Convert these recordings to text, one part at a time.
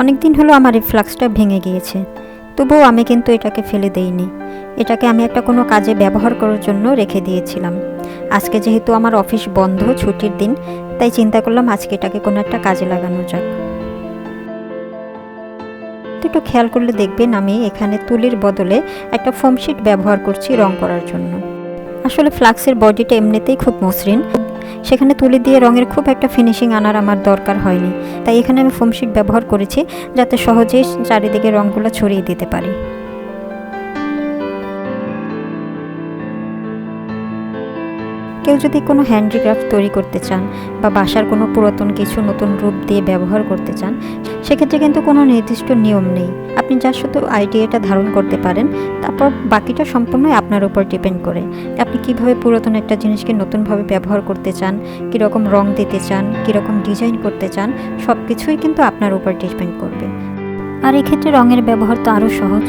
অনেক দিন হলো আমার এই ফ্লাক্সটা ভেঙে গিয়েছে, তবুও আমি কিন্তু এটাকে ফেলে দেইনি। এটাকে আমি একটা কোনো কাজে ব্যবহার করার জন্য রেখে দিয়েছিলাম। আজকে যেহেতু আমার অফিস বন্ধ, ছুটির দিন, তাই চিন্তা করলাম আজকে এটাকে কোনো একটা কাজে লাগানো যাক। একটু খেয়াল করলে দেখবেন আমি এখানে তুলির বদলে একটা ফোম শিট ব্যবহার করছি রং করার জন্য। আসলে ফ্লাক্সের বডিটা এমনিতেই খুব মসৃণ, সেখানে তুলি দিয়ে রঙের খুব একটা ফিনিশিং আনার আমার দরকার হয়নি। তাই এখানে আমি ফোম শিট ব্যবহার করেছি যাতে সহজেই চারিদিকে রঙগুলো ছড়িয়ে দিতে পারি। কেউ যদি কোনো হ্যান্ডিক্রাফট তৈরি করতে চান বা বাসার কোনো পুরাতন কিছু নতুন রূপ দিয়ে ব্যবহার করতে চান, সেক্ষেত্রে কিন্তু কোনো নির্দিষ্ট নিয়ম নেই। আপনি যা শুধু আইডিয়াটা ধারণ করতে পারেন, তারপর বাকিটা সম্পূর্ণই আপনার উপর ডিপেন্ড করে। আপনি কিভাবে পুরাতন একটা জিনিসকে নতুনভাবে ব্যবহার করতে চান, কীরকম রং দিতে চান, কীরকম ডিজাইন করতে চান, সব কিছুই কিন্তু আপনার উপর ডিপেন্ড করবে। আর এক্ষেত্রে রঙের ব্যবহার তো আরও সহজ।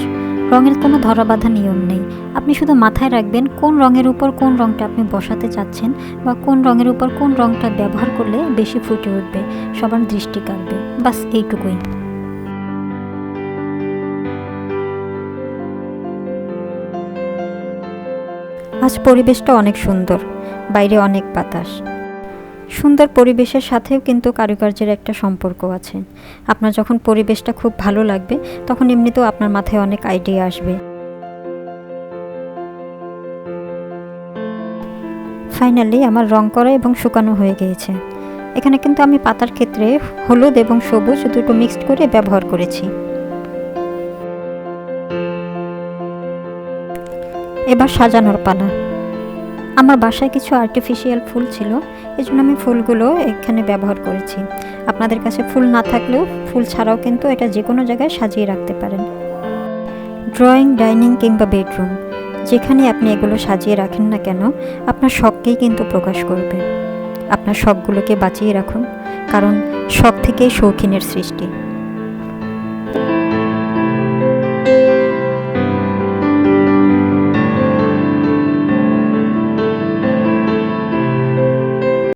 রঙের কোনো ধরাবাঁধা নিয়ম নেই। আপনি শুধু মাথায় রাখবেন কোন রঙের উপর কোন রঙটা আপনি বসাতে চাচ্ছেন, বা কোন রঙের উপর কোন রঙটা ব্যবহার করলে বেশি ফুটে উঠবে, সবার দৃষ্টি কাড়বে। বাস এইটুকুই। আজ পরিবেশটা অনেক সুন্দর, বাইরে অনেক বাতাস। সুন্দর পরিবেশের সাথেও কিন্তু কারুকার্যের একটা সম্পর্ক আছে। আপনার যখন পরিবেশটা খুব ভালো লাগবে, তখন এমনিতেও আপনার মাথায় অনেক আইডিয়া আসবে। ফাইনালি আমার রং করা এবং শুকানো হয়ে গিয়েছে। এখানে কিন্তু আমি পাতার ক্ষেত্রে হলুদ এবং সবুজ দুটো মিক্সড করে ব্যবহার করেছি। এবার সাজানোর পালা। আমার বাসায় কিছু আর্টিফিশিয়াল ফুল ছিল, এজন্য আমি ফুলগুলো এখানে ব্যবহার করেছি। আপনাদের কাছে ফুল না থাকলেও ফুল ছাড়াও কিন্তু এটা যে কোনো জায়গায় সাজিয়ে রাখতে পারেন। ড্রয়িং, ডাইনিং কিংবা বেডরুম, যেখানে আপনি এগুলো সাজিয়ে রাখেন না কেন, আপনার শখকেই কিন্তু প্রকাশ করবে। আপনার শখগুলোকে বাঁচিয়ে রাখুন, কারণ শখ থেকেই শৌখিনের সৃষ্টি।